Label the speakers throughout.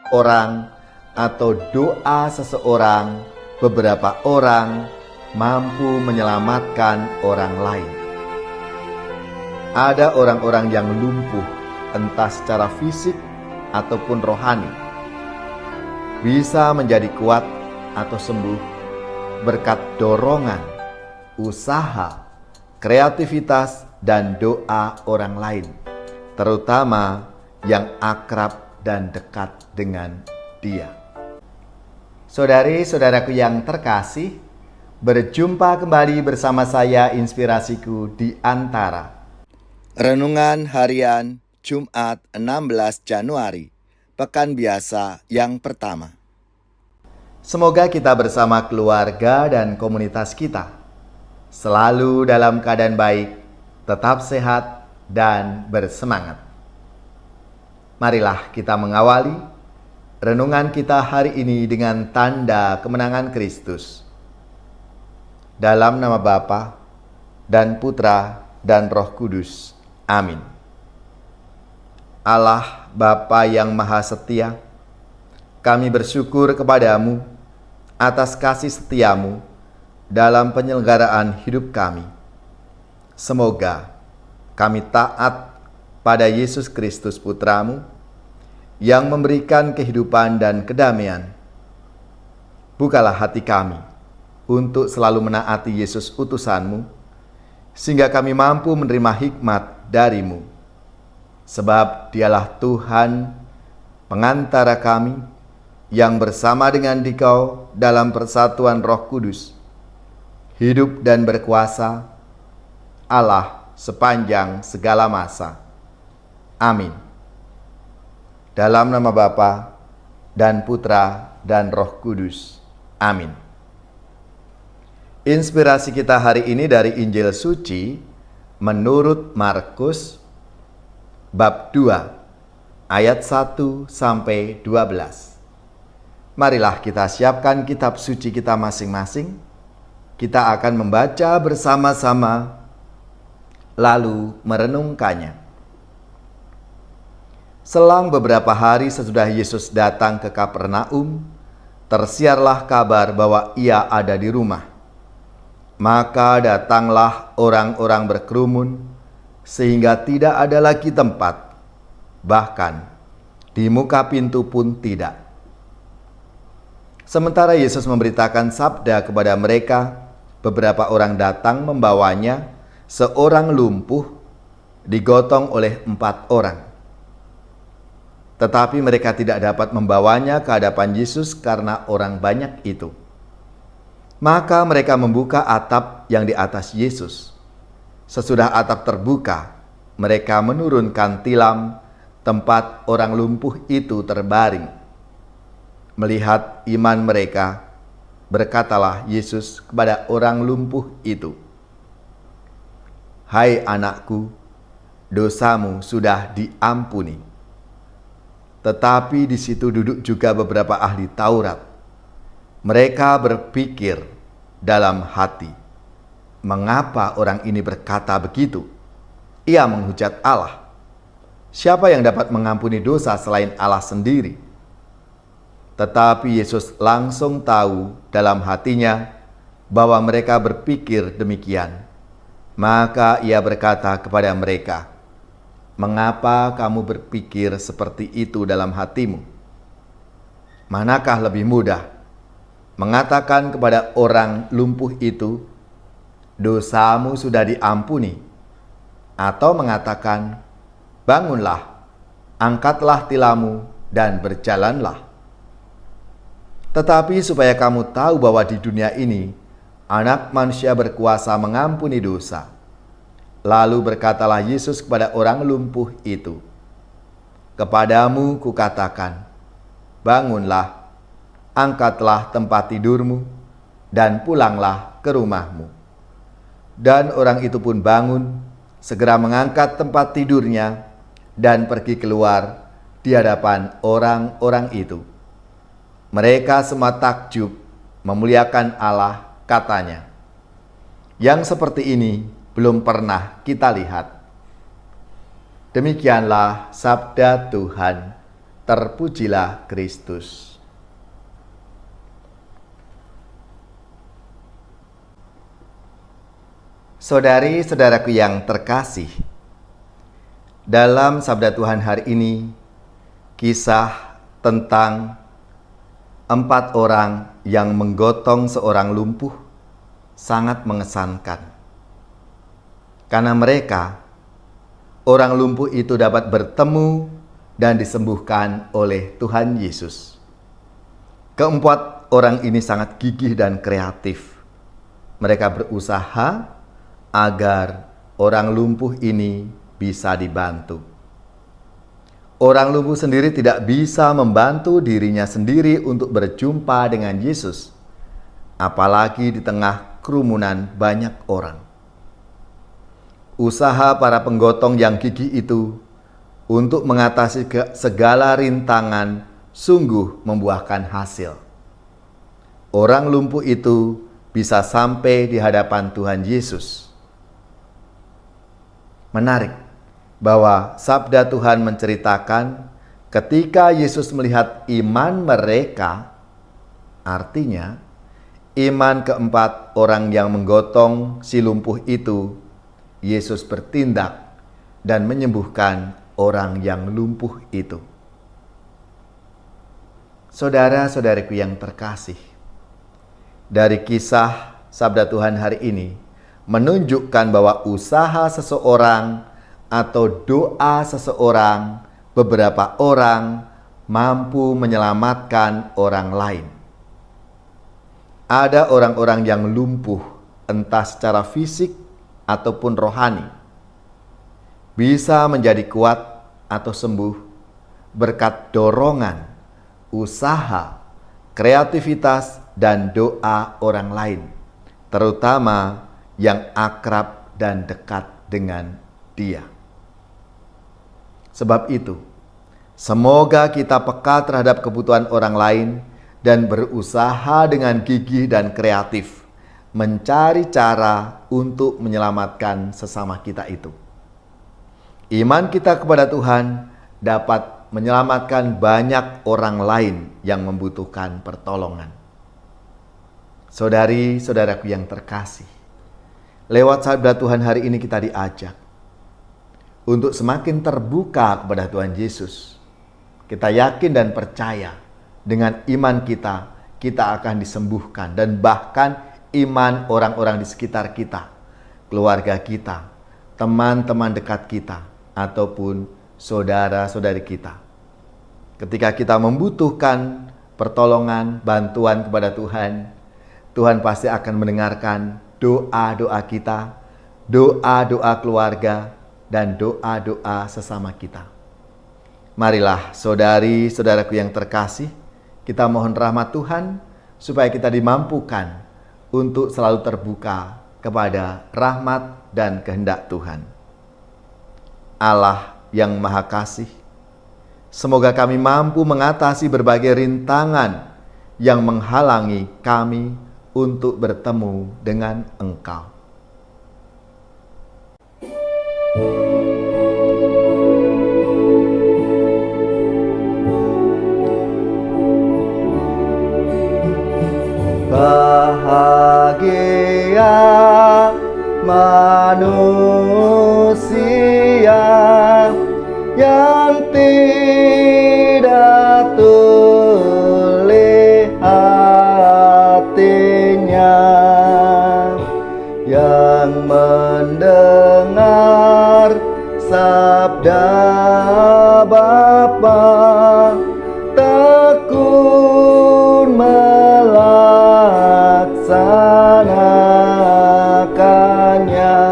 Speaker 1: orang atau doa seseorang, beberapa orang mampu menyelamatkan orang lain. Ada orang-orang yang lumpuh, entah secara fisik ataupun rohani, bisa menjadi kuat atau sembuh berkat dorongan, usaha, kreativitas, dan doa orang lain, terutama yang akrab dan dekat dengan dia. Saudari-saudaraku yang terkasih, berjumpa kembali bersama saya Inspirasiku di Antara. Renungan Harian Jumat 16 Januari, Pekan Biasa yang pertama. Semoga kita bersama keluarga dan komunitas kita selalu dalam keadaan baik, tetap sehat, dan bersemangat. Marilah kita mengawali renungan kita hari ini dengan tanda kemenangan Kristus. Dalam nama Bapa dan Putra dan Roh Kudus. Amin. Allah Bapa yang Maha Setia, kami bersyukur kepadamu atas kasih setiamu dalam penyelenggaraan hidup kami. Semoga kami taat pada Yesus Kristus Putramu yang memberikan kehidupan dan kedamaian. Bukalah hati kami untuk selalu menaati Yesus utusanmu, sehingga kami mampu menerima hikmat darimu. Sebab dialah Tuhan pengantara kami yang bersama dengan Dikau dalam persatuan Roh Kudus, hidup dan berkuasa Allah sepanjang segala masa. Amin. Dalam nama Bapa dan Putra dan Roh Kudus. Amin. Inspirasi kita hari ini dari Injil Suci menurut Markus bab 2 ayat 1 sampai 12. Marilah kita siapkan kitab suci kita masing-masing. Kita akan membaca bersama-sama lalu merenungkannya. Selang beberapa hari sesudah Yesus datang ke Kapernaum, tersiarlah kabar bahwa ia ada di rumah. Maka datanglah orang-orang berkerumun, sehingga tidak ada lagi tempat, bahkan di muka pintu pun tidak. Sementara Yesus memberitakan sabda kepada mereka, beberapa orang datang membawanya seorang lumpuh digotong oleh 4 orang. Tetapi mereka tidak dapat membawanya ke hadapan Yesus karena orang banyak itu. Maka mereka membuka atap yang di atas Yesus. Sesudah atap terbuka, mereka menurunkan tilam tempat orang lumpuh itu terbaring. Melihat iman mereka, berkatalah Yesus kepada orang lumpuh itu, "Hai anakku, dosamu sudah diampuni." Tetapi di situ duduk juga beberapa ahli Taurat. Mereka berpikir dalam hati, "Mengapa orang ini berkata begitu? Ia menghujat Allah. Siapa yang dapat mengampuni dosa selain Allah sendiri?" Tetapi Yesus langsung tahu dalam hatinya bahwa mereka berpikir demikian. Maka ia berkata kepada mereka, "Mengapa kamu berpikir seperti itu dalam hatimu? Manakah lebih mudah, mengatakan kepada orang lumpuh itu, 'Dosamu sudah diampuni,' atau mengatakan, 'Bangunlah, angkatlah tilammu dan berjalanlah'? Tetapi supaya kamu tahu bahwa di dunia ini Anak Manusia berkuasa mengampuni dosa." Lalu berkatalah Yesus kepada orang lumpuh itu, "Kepadamu kukatakan, bangunlah, angkatlah tempat tidurmu, dan pulanglah ke rumahmu." Dan orang itu pun bangun, segera mengangkat tempat tidurnya, dan pergi keluar di hadapan orang-orang itu. Mereka semua takjub, memuliakan Allah, katanya, "Yang seperti ini belum pernah kita lihat." Demikianlah sabda Tuhan. Terpujilah Kristus. Saudari-saudaraku yang terkasih, dalam sabda Tuhan hari ini, kisah tentang 4 orang yang menggotong seorang lumpuh sangat mengesankan. Karena mereka, orang lumpuh itu dapat bertemu dan disembuhkan oleh Tuhan Yesus. Keempat orang ini sangat gigih dan kreatif. Mereka berusaha agar orang lumpuh ini bisa dibantu. Orang lumpuh sendiri tidak bisa membantu dirinya sendiri untuk berjumpa dengan Yesus, apalagi di tengah kerumunan banyak orang. Usaha para penggotong yang gigih itu untuk mengatasi segala rintangan sungguh membuahkan hasil. Orang lumpuh itu bisa sampai di hadapan Tuhan Yesus. Menarik bahwa sabda Tuhan menceritakan ketika Yesus melihat iman mereka, artinya iman keempat orang yang menggotong si lumpuh itu, Yesus bertindak dan menyembuhkan orang yang lumpuh itu. Saudara-saudariku yang terkasih, dari kisah sabda Tuhan hari ini menunjukkan bahwa usaha seseorang atau doa seseorang, beberapa orang mampu menyelamatkan orang lain. Ada orang-orang yang lumpuh entah secara fisik ataupun rohani, bisa menjadi kuat atau sembuh berkat dorongan, usaha, kreativitas, dan doa orang lain, terutama yang akrab dan dekat dengan dia. Sebab itu, semoga kita peka terhadap kebutuhan orang lain dan berusaha dengan gigih dan kreatif mencari cara untuk menyelamatkan sesama kita itu. Iman kita kepada Tuhan dapat menyelamatkan banyak orang lain yang membutuhkan pertolongan. Saudari-saudaraku yang terkasih, lewat sabda Tuhan hari ini kita diajak untuk semakin terbuka kepada Tuhan Yesus. Kita yakin dan percaya dengan iman kita, kita akan disembuhkan, dan bahkan iman orang-orang di sekitar kita, keluarga kita, teman-teman dekat kita, ataupun saudara-saudari kita. Ketika kita membutuhkan pertolongan, bantuan kepada Tuhan, Tuhan pasti akan mendengarkan doa-doa kita, doa-doa keluarga, dan doa-doa sesama kita. Marilah saudari-saudaraku yang terkasih, kita mohon rahmat Tuhan supaya kita dimampukan untuk selalu terbuka kepada rahmat dan kehendak Tuhan. Allah yang Maha Kasih, semoga kami mampu mengatasi berbagai rintangan yang menghalangi kami untuk bertemu dengan Engkau. Bahagia manusia yang tidak tuli hatinya, yang mendengar sabda Bapa, tekun melaksanakannya.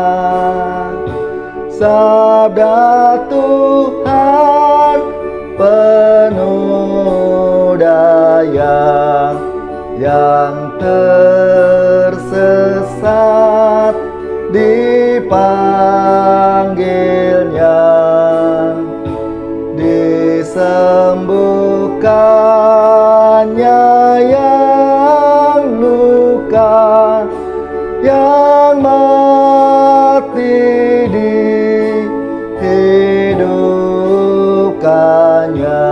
Speaker 1: Sabda Tuhan penuh daya, yang tersesat dipanggilnya, disembuhkannya yang luka, yang mati dihidupkannya.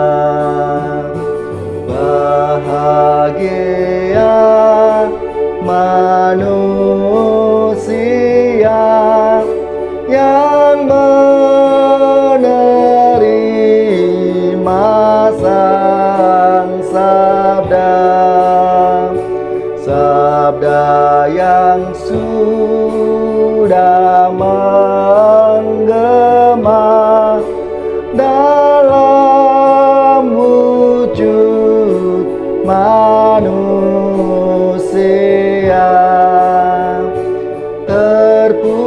Speaker 1: manusia yang menerima sang sabda, sabda yang sudah menggema dalam wujud manusia. Terpujilah,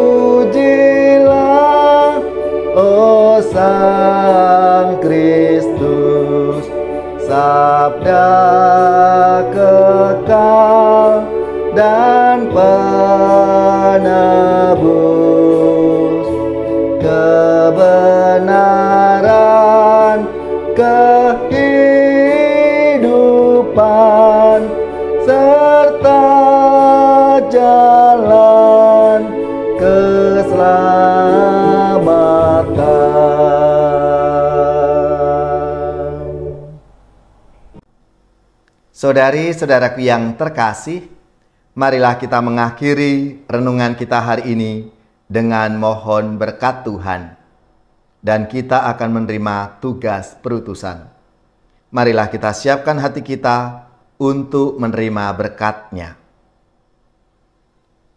Speaker 1: oh Sang Kristus, sabda kekal dan penebus, kebenaran, kehidupan, serta jalan keselamatan. Saudari-saudaraku yang terkasih, marilah kita mengakhiri renungan kita hari ini dengan mohon berkat Tuhan. Dan kita akan menerima tugas perutusan. Marilah kita siapkan hati kita untuk menerima berkat-Nya.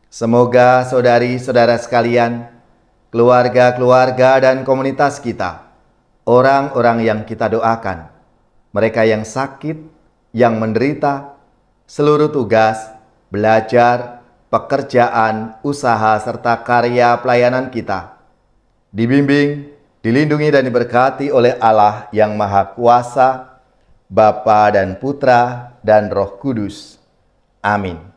Speaker 1: Semoga saudari-saudara sekalian, keluarga-keluarga dan komunitas kita, orang-orang yang kita doakan, mereka yang sakit, yang menderita, seluruh tugas, belajar, pekerjaan, usaha, serta karya pelayanan kita, dibimbing, dilindungi dan diberkati oleh Allah yang Maha Kuasa, Bapa dan Putra dan Roh Kudus. Amin.